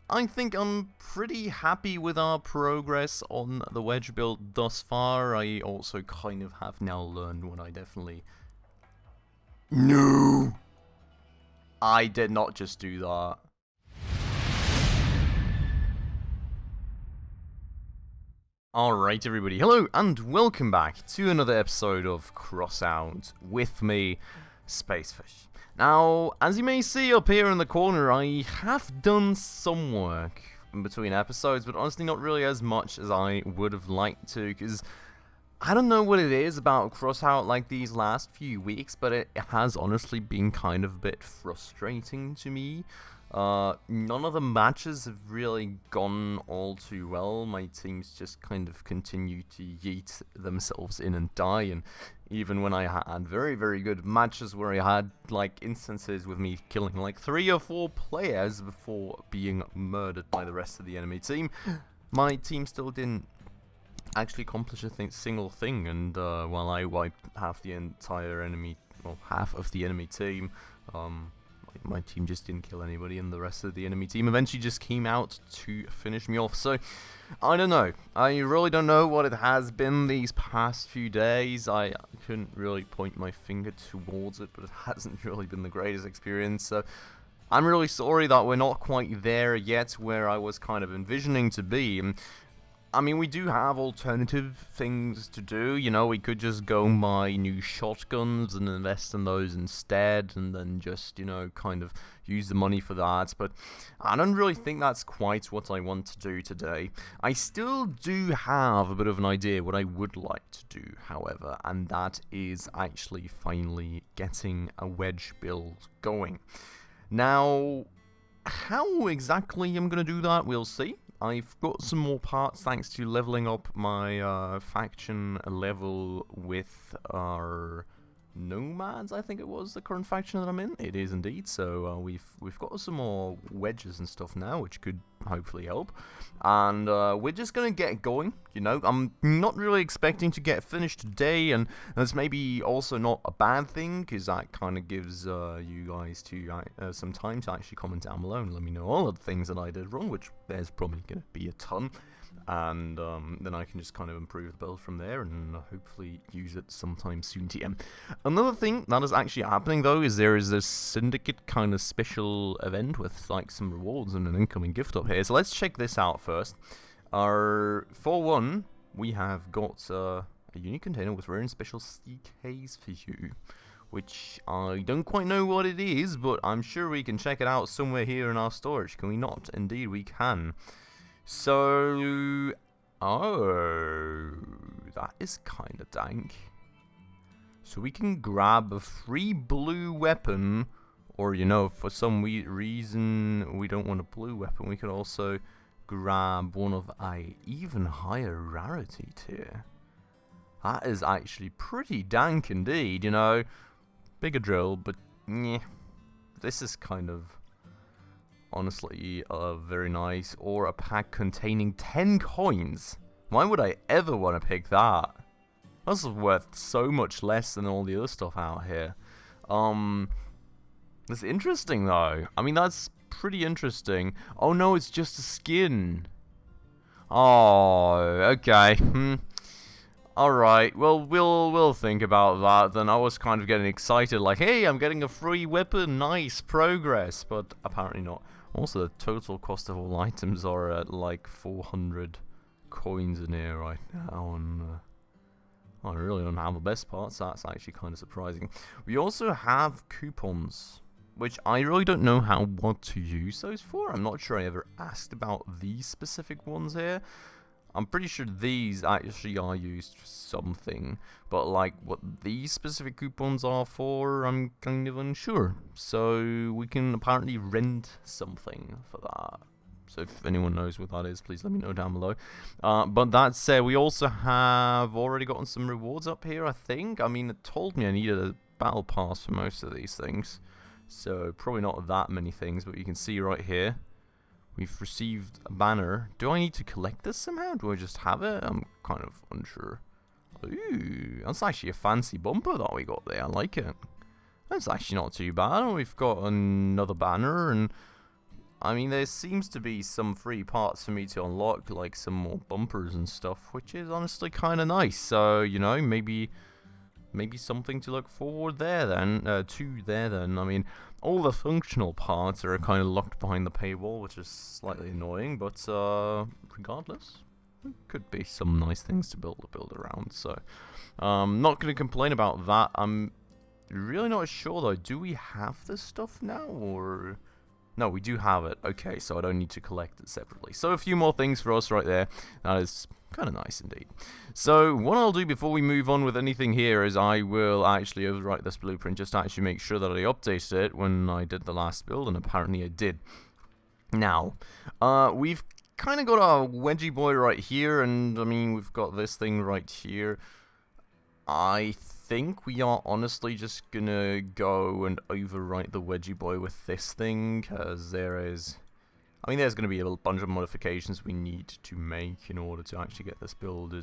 I think I'm pretty happy with our progress on the wedge build thus far. I also kind of have now learned what I definitely... No! I did not just do that. Alright everybody, hello and welcome back to another episode of Crossout with me, Spacefish. Now, as you may see up here in the corner, I have done some work in between episodes, but honestly not really as much as I would have liked to, because I don't know what it is about Crossout like these last few weeks, but it has honestly been kind of a bit frustrating to me. None of the matches have really gone all too well. My teams just kind of continue to yeet themselves in and die, and even when I had very, very good matches where I had like instances with me killing like 3 or 4 players before being murdered by the rest of the enemy team, my team still didn't actually accomplish a single thing, and while I wiped half the entire enemy, well, half of the enemy team, my team just didn't kill anybody, and the rest of the enemy team eventually just came out to finish me off. So, I don't know. I really don't know what it has been these past few days. I couldn't really point my finger towards it, but it hasn't really been the greatest experience. So, I'm really sorry that we're not quite there yet where I was kind of envisioning to be. I mean, we do have alternative things to do, you know, we could just go buy new shotguns and invest in those instead, and then just, you know, kind of use the money for that, but I don't really think that's quite what I want to do today. I still do have a bit of an idea what I would like to do, however, and that is actually finally getting a wedge build going. Now, how exactly I'm going to do that, we'll see. I've got some more parts thanks to leveling up my faction level with our nomads, I think it was, the current faction that I'm in. It is indeed, so we've got some more wedges and stuff now, which could hopefully help. And we're just going to get going, you know. I'm not really expecting to get finished today, and that's maybe also not a bad thing, because that kind of gives you guys some time to actually comment down below and let me know all of the things that I did wrong, which there's probably going to be a ton. And then I can just kind of improve the build from there and hopefully use it sometime soon TM. Another thing that is actually happening though is there is this syndicate kind of special event with like some rewards and an incoming gift up here. So let's check this out first. For one, we have got a unique container with rare and special CKs for you, which I don't quite know what it is, but I'm sure we can check it out somewhere here in our storage. Can we not? Indeed we can. So, oh, that is kind of dank. So we can grab a free blue weapon, or, you know, for some reason we don't want a blue weapon, we could also grab one of a even higher rarity tier. That is actually pretty dank indeed, you know. Bigger drill, but yeah, this is kind of... honestly, very nice. Or a pack containing 10 coins. Why would I ever want to pick that? That's worth so much less than all the other stuff out here. That's interesting though. I mean, that's pretty interesting. Oh no, it's just a skin. Oh, okay. Alright, well, we'll think about that then. I was kind of getting excited, like, hey, I'm getting a free weapon, nice progress, but apparently not. Also, the total cost of all items are at like 400 coins in here right now, and I really don't have the best parts. That's actually kind of surprising. We also have coupons, which I really don't know what to use those for. I'm not sure I ever asked about these specific ones here. I'm pretty sure these actually are used for something, but like what these specific coupons are for, I'm kind of unsure. So we can apparently rent something for that. So if anyone knows what that is, please let me know down below. But that said, we also have already gotten some rewards up here, I think. I mean, it told me I needed a battle pass for most of these things. So probably not that many things, but you can see right here. We've received a banner. Do I need to collect this somehow? Do I just have it? I'm kind of unsure. Ooh, that's actually a fancy bumper that we got there. I like it. That's actually not too bad. We've got another banner, and I mean, there seems to be some free parts for me to unlock, like some more bumpers and stuff, which is honestly kind of nice. So, you know, maybe something to look forward there then, I mean, all the functional parts are kind of locked behind the paywall, which is slightly annoying, but regardless, there could be some nice things to build around. So, not going to complain about that. I'm really not sure though. Do we have this stuff now, or? No, we do have it. Okay, so I don't need to collect it separately. So a few more things for us right there. That is kind of nice indeed. So what I'll do before we move on with anything here is I will actually overwrite this blueprint just to actually make sure that I updated it when I did the last build, and apparently I did. Now, we've kind of got our wedgie boy right here, and I mean, we've got this thing right here. I think we are honestly just gonna go and overwrite the wedgie boy with this thing, because there's gonna be a bunch of modifications we need to make in order to actually get this build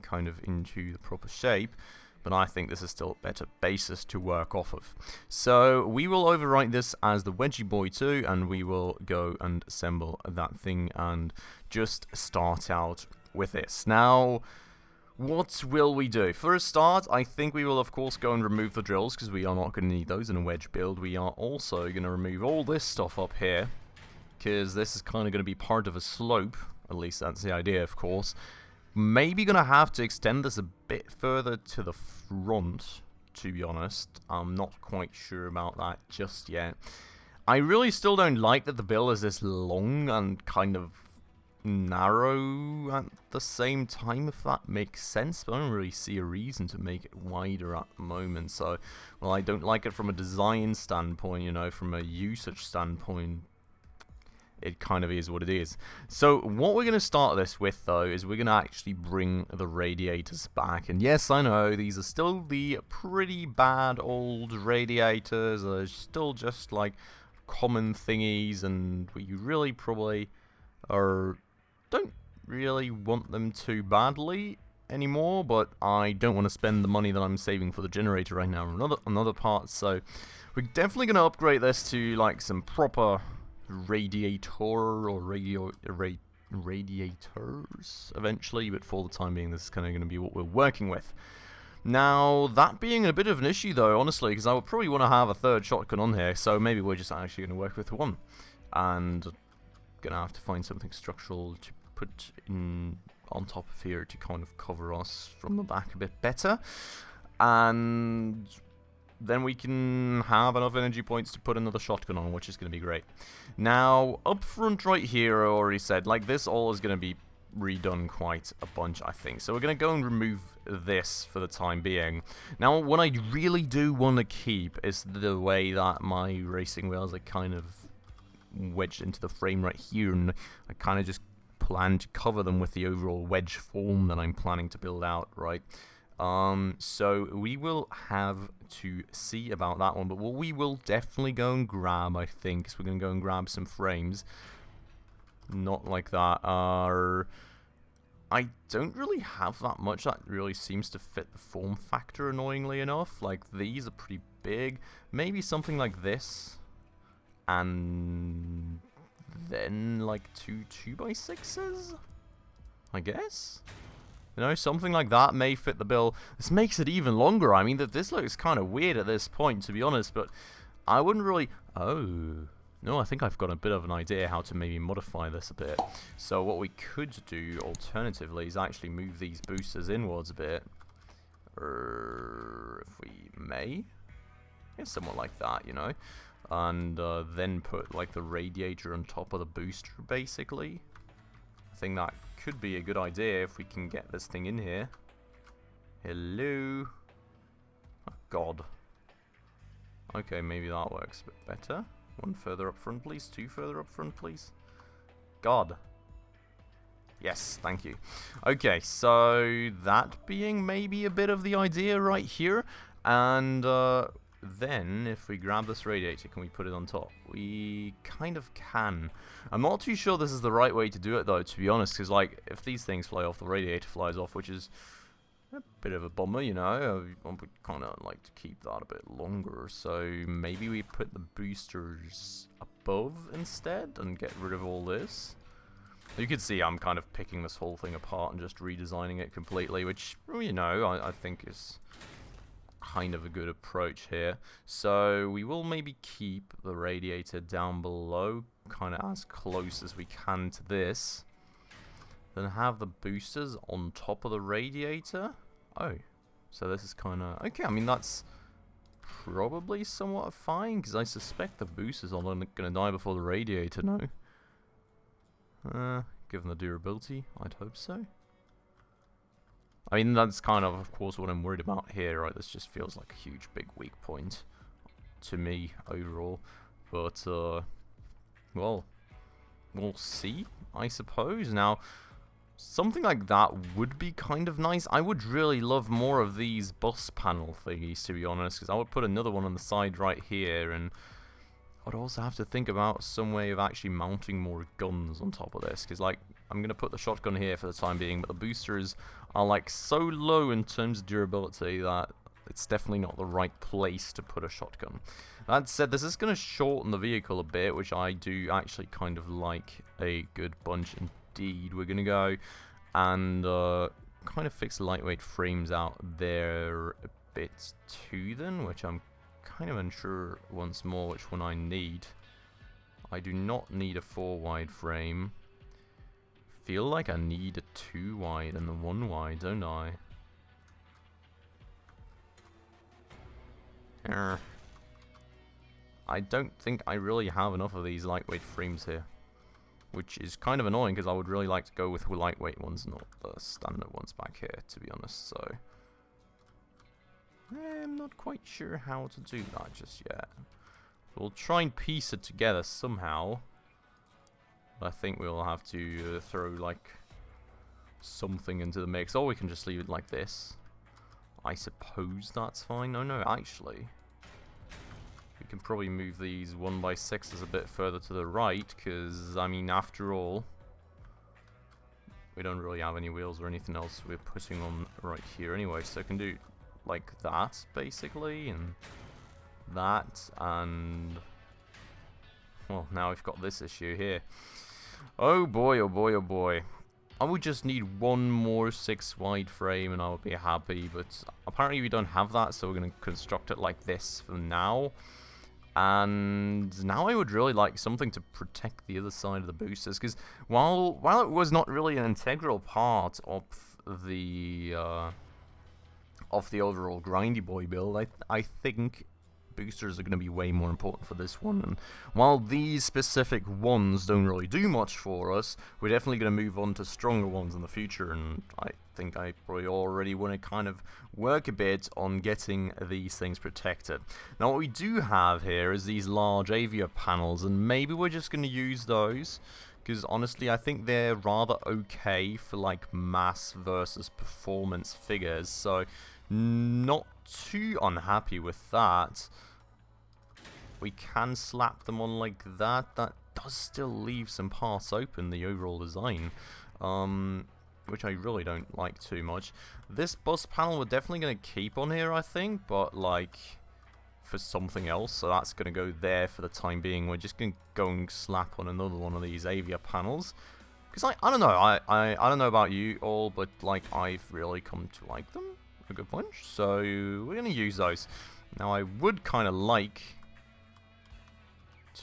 kind of into the proper shape, but I think this is still a better basis to work off of. So we will overwrite this as the wedgie boy too, and we will go and assemble that thing and just start out with this. Now, what will we do? For a start, I think we will of course go and remove the drills, because we are not going to need those in a wedge build. We are also going to remove all this stuff up here, because this is kind of going to be part of a slope. At least that's the idea, of course. Maybe going to have to extend this a bit further to the front, to be honest. I'm not quite sure about that just yet. I really still don't like that the bill is this long and kind of narrow at the same time, if that makes sense, but I don't really see a reason to make it wider at the moment. So, well, I don't like it from a design standpoint, you know, from a usage standpoint, it kind of is what it is. So what we're going to start this with though is we're going to actually bring the radiators back, and yes, I know these are still the pretty bad old radiators. They're still just like common thingies, and we really probably don't really want them too badly anymore, but I don't want to spend the money that I'm saving for the generator right now on other parts, so we're definitely going to upgrade this to like some proper radiator or radiators eventually, but for the time being this is kind of going to be what we're working with. Now, that being a bit of an issue though, honestly, because I would probably want to have a third shotgun on here, so maybe we're just actually going to work with one, and gonna have to find something structural to put in on top of here to kind of cover us from the back a bit better, and then we can have enough energy points to put another shotgun on, which is going to be great. Now, up front right here, I already said, like, this all is going to be redone quite a bunch, I think. So we're going to go and remove this for the time being. Now, what I really do want to keep is the way that my racing wheels are kind of wedged into the frame right here, and I kind of just plan to cover them with the overall wedge form that I'm planning to build out, right? So we will have to see about that one, but what we will definitely go and grab, I think, is we're going to go and grab some frames. Not like that. I don't really have that much that really seems to fit the form factor, annoyingly enough. Like, these are pretty big. Maybe something like this. And then, like, two 2x6s? I guess? You know, something like that may fit the bill. This makes it even longer. I mean, this looks kind of weird at this point, to be honest, but I wouldn't really... Oh, no, I think I've got a bit of an idea how to maybe modify this a bit. So what we could do, alternatively, is actually move these boosters inwards a bit. If we may. Yeah, somewhat like that, you know. And then put, like, the radiator on top of the booster, basically. I think that could be a good idea if we can get this thing in here. Hello. Oh, God. Okay, maybe that works a bit better. One further up front, please. Two further up front, please. God. Yes, thank you. Okay, so that being maybe a bit of the idea right here. And then, if we grab this radiator, can we put it on top? We kind of can. I'm not too sure this is the right way to do it, though, to be honest, because, like, if these things fly off, the radiator flies off, which is a bit of a bummer, you know. I would kind of like to keep that a bit longer, so maybe we put the boosters up above instead and get rid of all this. You can see I'm kind of picking this whole thing apart and just redesigning it completely, which, you know, I think is kind of a good approach here. So we will maybe keep the radiator down below, kind of as close as we can to this. Then have the boosters on top of the radiator. Oh, so this is kind of... Okay, I mean, that's probably somewhat fine, because I suspect the boosters are going to die before the radiator, no? Given the durability, I'd hope so. I mean, that's kind of course, what I'm worried about here, right? This just feels like a huge, big weak point to me overall. But, well, we'll see, I suppose. Now, something like that would be kind of nice. I would really love more of these bus panel thingies, to be honest, because I would put another one on the side right here, and I'd also have to think about some way of actually mounting more guns on top of this, because, like, I'm going to put the shotgun here for the time being, but the boosters are, like, so low in terms of durability that it's definitely not the right place to put a shotgun. That said, this is going to shorten the vehicle a bit, which I do actually kind of like a good bunch indeed. We're going to go and kind of fix lightweight frames out there a bit too then, which I'm kind of unsure once more which one I need. I do not need a 4-wide frame. Feel like I need a 2-wide and the 1-wide, don't I? I don't think I really have enough of these lightweight frames here, which is kind of annoying because I would really like to go with lightweight ones, not the standard ones back here, to be honest. So I'm not quite sure how to do that just yet. We'll try and piece it together somehow. I think we'll have to throw like something into the mix, or we can just leave it like this. I suppose that's fine. No, actually, we can probably move these 1x6s a bit further to the right, because, I mean, after all, we don't really have any wheels or anything else we're putting on right here anyway, so I can do like that, basically, and that, and, well, now we've got this issue here. Oh boy, oh boy, oh boy. I would just need one more 6-wide frame and I would be happy, but apparently we don't have that, so we're going to construct it like this for now. And now I would really like something to protect the other side of the boosters, because while it was not really an integral part of the overall grindy boy build, I think boosters are going to be way more important for this one. And while these specific ones don't really do much for us, we're definitely going to move on to stronger ones in the future, and I think I probably already want to kind of work a bit on getting these things protected. Now what we do have here is these large avia panels, and maybe we're just going to use those, because honestly I think they're rather okay for like mass versus performance figures, so not too unhappy with that. We can slap them on like that. That does still leave some parts open, the overall design, which I really don't like too much. This bus panel we're definitely going to keep on here, I think, but like for something else, so that's going to go there for the time being. We're just going to go and slap on another one of these avia panels, because I don't know, I don't know about you all, but like I've really come to like them a good bunch, so we're going to use those. Now I would kind of like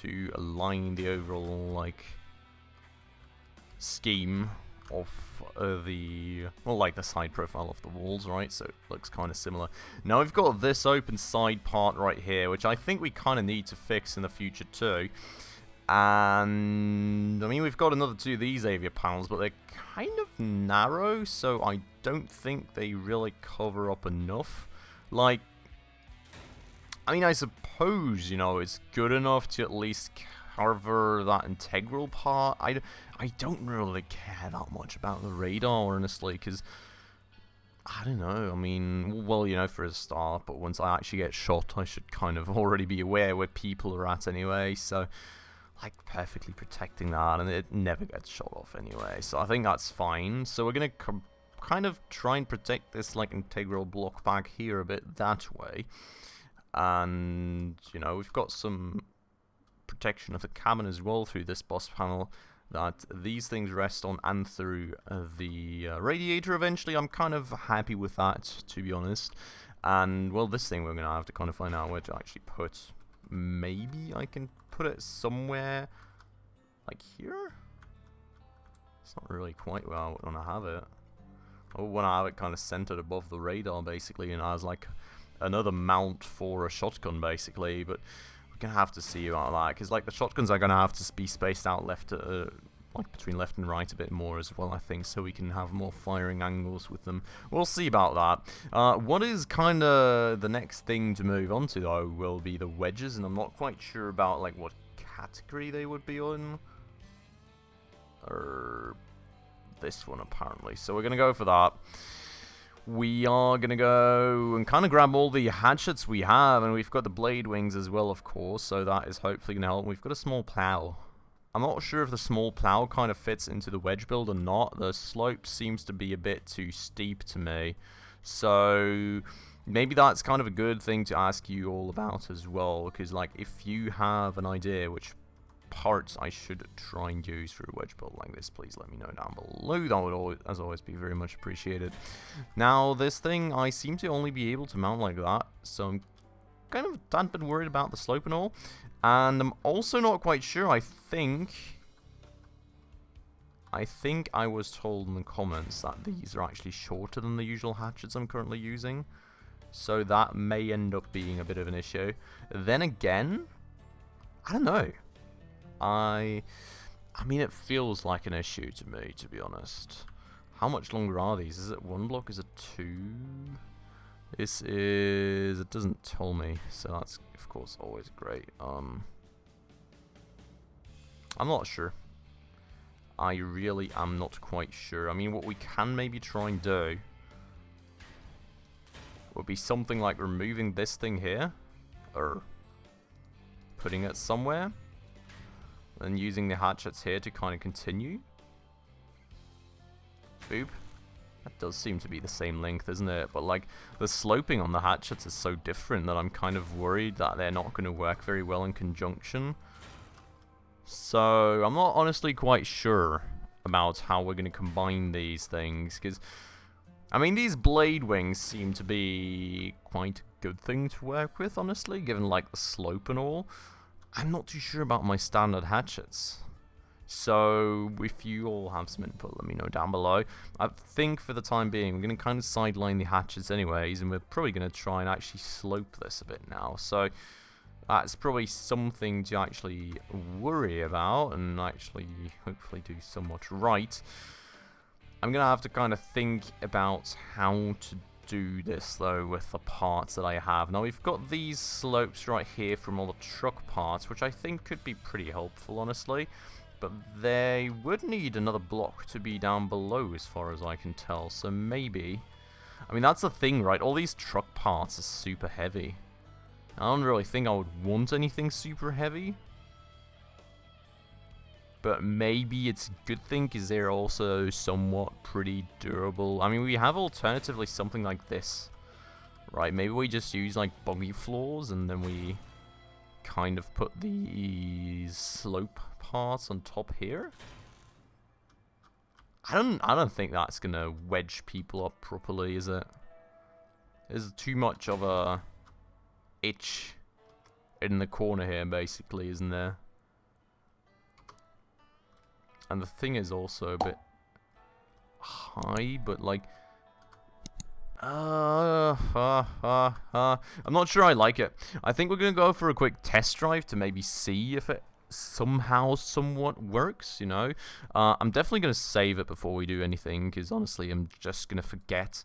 to align the overall like scheme of the side profile of the walls, right? So it looks kind of similar. Now we've got this open side part right here, which I think we kind of need to fix in the future too. And I mean, we've got another 2 of these avia panels, but they're kind of narrow, so I don't think they really cover up enough. Like, I mean, I suppose, you know, it's good enough to at least cover that integral part. I don't really care that much about the radar, honestly, because I don't know. I mean, well, you know, for a start, but once I actually get shot, I should kind of already be aware where people are at anyway, so like perfectly protecting that, and it never gets shot off anyway, so I think that's fine. So we're gonna kind of try and protect this like integral block back here a bit that way, and you know, we've got some protection of the cabin as well through this boss panel that these things rest on, and through the radiator eventually. I'm kind of happy with that, to be honest. And, well, this thing we're going to have to kind of find out where to actually put. Maybe I can put it somewhere like here? It's not really quite where I want to have it. I want to have it kind of centered above the radar, basically, and as like another mount for a shotgun, basically. But we're going to have to see about that, because like the shotguns are going to have to be spaced out left, like between left and right a bit more as well, I think, so we can have more firing angles with them. We'll see about that. What is kind of the next thing to move on to, though, will be the wedges, and I'm not quite sure about like what category they would be on. Or this one, apparently. So we're going to go for that. We are going to go and kind of grab all the hatchets we have, and we've got the blade wings as well, of course, so that is hopefully going to help. We've got a small plow. I'm not sure if the small plow kind of fits into the wedge build or not. The slope seems to be a bit too steep to me, so maybe that's kind of a good thing to ask you all about as well, because like if you have an idea which parts I should try and use for a wedge build like this, please let me know down below. That would always, as always, be very much appreciated. Now, this thing, I seem to only be able to mount like that, so I'm kind of a tad bit worried about the slope and all. And I'm also not quite sure. I think I was told in the comments that these are actually shorter than the usual hatchets I'm currently using, so that may end up being a bit of an issue. Then again, I don't know. I mean, it feels like an issue to me, to be honest. How much longer are these? Is it 1 block? Is it 2? This is... it doesn't tell me, so that's, of course, always great. I'm not sure. I really am not quite sure. I mean, what we can maybe try and do would be something like removing this thing here, or putting it somewhere, and using the hatchets here to kind of continue. Boop. That does seem to be the same length, isn't it? But like, the sloping on the hatchets is so different that I'm kind of worried that they're not going to work very well in conjunction. So, I'm not honestly quite sure about how we're going to combine these things, because, I mean, these blade wings seem to be quite a good thing to work with, honestly, given like the slope and all. I'm not too sure about my standard hatchets. So, if you all have some input, let me know down below. I think for the time being, we're going to kind of sideline the hatchets anyways, and we're probably going to try and actually slope this a bit now. So, that's probably something to actually worry about, and actually hopefully do somewhat right. I'm going to have to kind of think about how to do this though with the parts that I have. Now we've got these slopes right here from all the truck parts, which I think could be pretty helpful, honestly, but they would need another block to be down below as far as I can tell, so maybe, I mean, that's the thing, right? All these truck parts are super heavy. I don't really think I would want anything super heavy, but maybe it's a good thing because they're also somewhat pretty durable. I mean, we have alternatively something like this, right? Maybe we just use like buggy floors and then we kind of put these slope parts on top here. I don't think that's gonna wedge people up properly, is it? There's too much of a itch in the corner here, basically, isn't there? And the thing is also a bit high, but like, I'm not sure I like it. I think we're gonna go for a quick test drive to maybe see if it somehow somewhat works, you know. I'm definitely gonna save it before we do anything, because honestly I'm just gonna forget.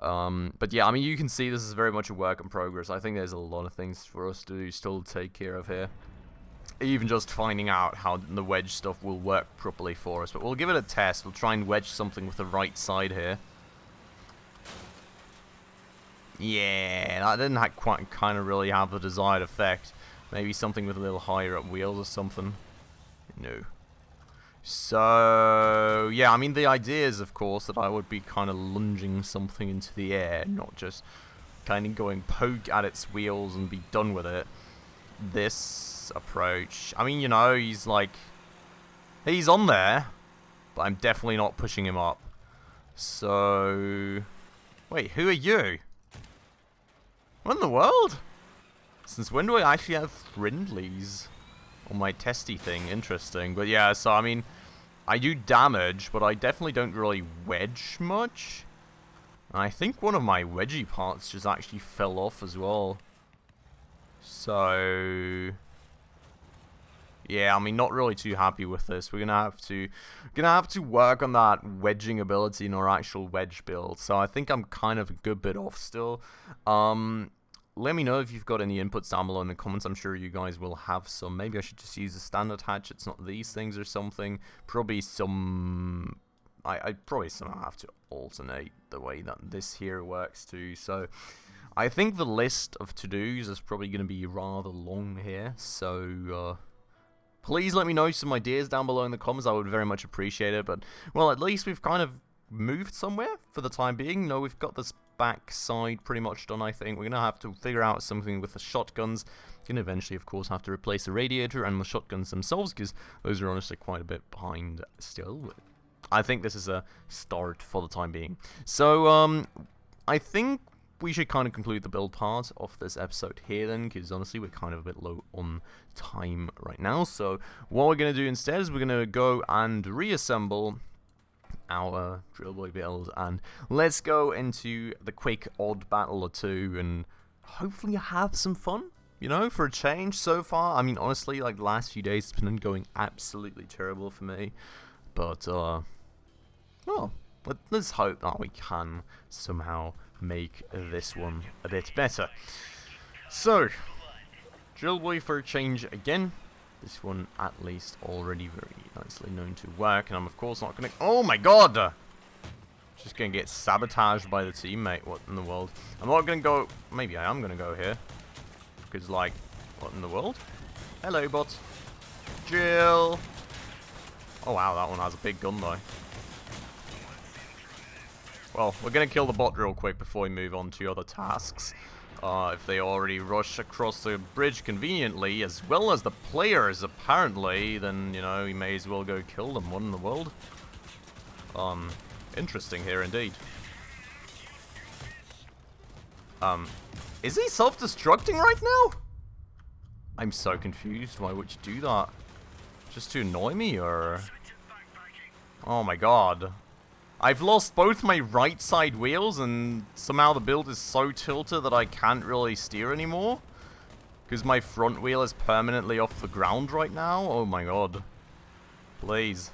But yeah, I mean, you can see this is very much a work in progress. I think there's a lot of things for us to still take care of here. Even just finding out how the wedge stuff will work properly for us. But we'll give it a test. We'll try and wedge something with the right side here. Yeah, that didn't quite kind of really have the desired effect. Maybe something with a little higher up wheels or something. No. So, yeah, I mean, the idea is, of course, that I would be kind of lunging something into the air, not just kind of going poke at its wheels and be done with it. This let's approach. I mean, you know, he's like... He's on there, but I'm definitely not pushing him up. So... Wait, who are you? What in the world? Since when do I actually have friendlies on my testy thing? Interesting. But yeah, so I mean, I do damage, but I definitely don't really wedge much. And I think one of my wedgie parts just actually fell off as well. So... yeah, I mean, not really too happy with this. We're gonna have to work on that wedging ability in our actual wedge build. So I think I'm kind of a good bit off still. Let me know if you've got any inputs down below in the comments. I'm sure you guys will have some. Maybe I should just use a standard hatchets, not these things or something. Probably some... I probably somehow have to alternate the way that this here works too. So I think the list of to-dos is probably going to be rather long here. So... please let me know some ideas down below in the comments. I would very much appreciate it. But, well, at least we've kind of moved somewhere for the time being. No, we've got this back side pretty much done, I think. We're going to have to figure out something with the shotguns. Going to eventually, of course, have to replace the radiator and the shotguns themselves, because those are honestly quite a bit behind still. I think this is a start for the time being. So, I think we should kind of conclude the build part of this episode here then, because honestly we're kind of a bit low on time right now. So what we're going to do instead is we're going to go and reassemble our drill boy build, and let's go into the quick odd battle or two and hopefully have some fun, you know, for a change. So far, I mean, honestly, like the last few days it's been going absolutely terrible for me, but well, let's hope that we can somehow make this one a bit better. So, drill boy for a change again. This one at least already very nicely known to work, and I'm of course not gonna... oh my god! Just gonna get sabotaged by the teammate. What in the world? I'm not gonna go... maybe I am gonna go here. Because, like, what in the world? Hello, bot. Jill! Oh wow, that one has a big gun though. Well, we're going to kill the bot real quick before we move on to other tasks. If they already rush across the bridge conveniently, as well as the players apparently, then, you know, we may as well go kill them. What in the world? Interesting here indeed. Is he self-destructing right now? I'm so confused. Why would you do that? Just to annoy me, or... oh my god. I've lost both my right side wheels, and somehow the build is so tilted that I can't really steer anymore. Because my front wheel is permanently off the ground right now. Oh my god. Please.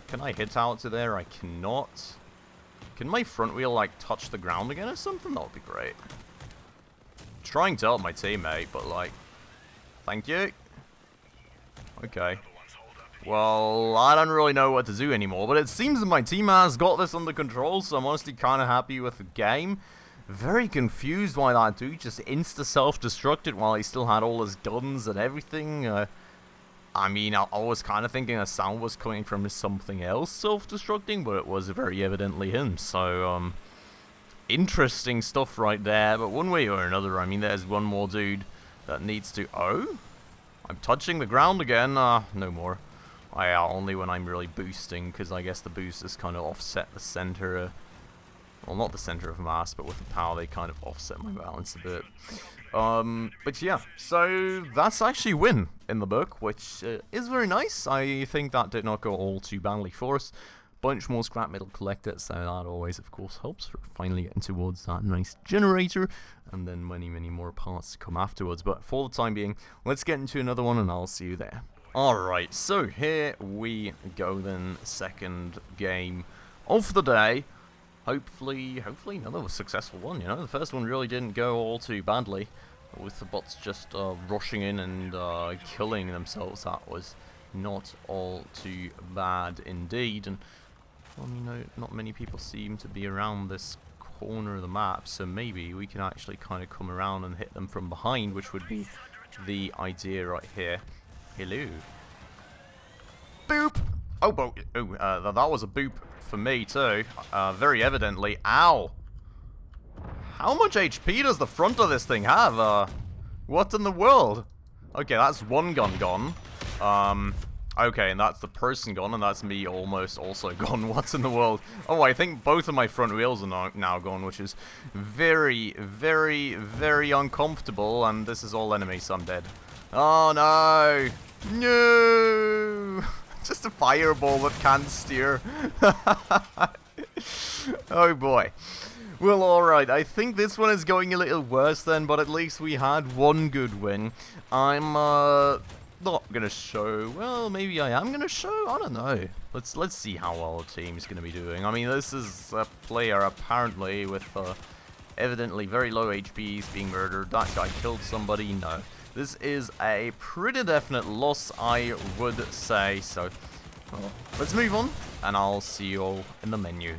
Can I hit out to there? I cannot. Can my front wheel, like, touch the ground again or something? That would be great. I'm trying to help my teammate, but, like... thank you. Okay. Well, I don't really know what to do anymore, but it seems that my team has got this under control, so I'm honestly kind of happy with the game. Very confused why that dude just insta-self-destructed while he still had all his guns and everything. I mean, I was kind of thinking a sound was coming from something else self-destructing, but it was very evidently him, so, interesting stuff right there, but one way or another, I mean, there's one more dude that needs to... oh? I'm touching the ground again. No more. Only when I'm really boosting, because I guess the boosters kind of offset the center. Well, not the center of mass, but with the power they kind of offset my balance a bit. But yeah, so that's actually a win in the book, which is very nice. I think that did not go all too badly for us. Bunch more scrap metal collected, so that always, of course, helps for finally getting towards that nice generator, and then many, many more parts to come afterwards. But for the time being, let's get into another one, and I'll see you there. Alright, so here we go then, second game of the day. Hopefully another successful one, you know. The first one really didn't go all too badly, with the bots just rushing in and killing themselves. That was not all too bad indeed, and I mean, not many people seem to be around this corner of the map, so maybe we can actually kind of come around and hit them from behind, which would be the idea right here. Hello. Boop! Oh, that was a boop for me too, very evidently. Ow! How much HP does the front of this thing have? What in the world? Okay, that's one gun gone. Okay, and that's the person gone, and that's me almost also gone. What in the world? Oh, I think both of my front wheels are now gone, which is very, very, very uncomfortable, and this is all enemies, so I'm dead. Oh, no! No! Just a fireball that can't steer. Oh, boy. Well, alright, I think this one is going a little worse then, but at least we had one good win. I'm, not gonna show. Well, maybe I am gonna show. I don't know. Let's see how well the team's gonna be doing. I mean, this is a player apparently with evidently very low HPs being murdered. That guy killed somebody. No, this is a pretty definite loss, I would say. So let's move on, and I'll see you all in the menu.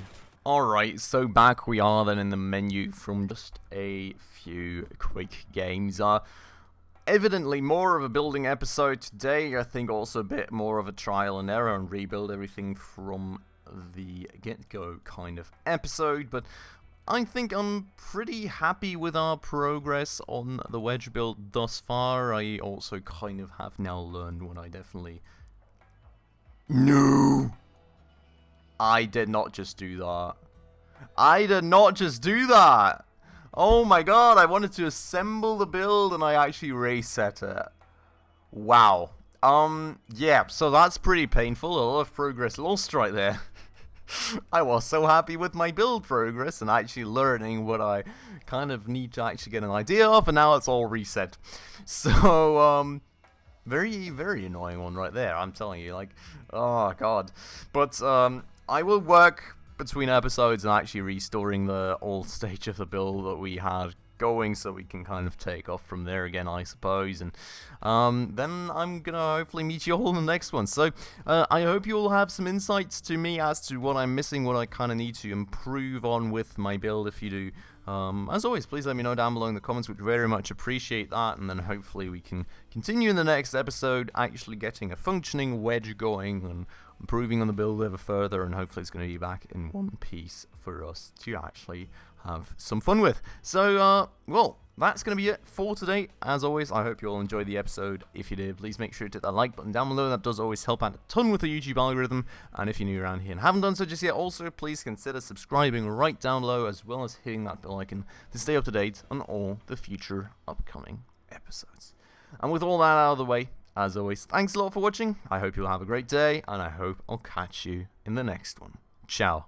Alright, so back we are then in the menu from just a few quick games. Evidently more of a building episode today. I think also a bit more of a trial and error and rebuild everything from the get-go kind of episode. But I think I'm pretty happy with our progress on the wedge build thus far. I also kind of have now learned what I definitely... No! I did not just do that. I did not just do that! Oh my god, I wanted to assemble the build and I actually reset it. Wow. Yeah, so that's pretty painful. A lot of progress lost right there. I was so happy with my build progress and actually learning what I kind of need to actually get an idea of, and now it's all reset. So, very, very annoying one right there, I'm telling you, like, oh god. But, I will work between episodes and actually restoring the old stage of the build that we had going, so we can kind of take off from there again, I suppose. And then I'm gonna hopefully meet you all in the next one. So I hope you all have some insights to me as to what I'm missing, what I kind of need to improve on with my build. If you do, as always, please let me know down below in the comments. Would very much appreciate that, and then hopefully we can continue in the next episode, actually getting a functioning wedge going and improving on the build ever further, and hopefully it's going to be back in one piece for us to actually have some fun with. So, well, that's going to be it for today. As always, I hope you all enjoyed the episode. If you did, please make sure to hit that like button down below. That does always help out a ton with the YouTube algorithm. And if you're new around here and haven't done so just yet, also please consider subscribing right down below, as well as hitting that bell icon to stay up to date on all the future upcoming episodes. And with all that out of the way, as always, thanks a lot for watching. I hope you'll have a great day, and I hope I'll catch you in the next one. Ciao.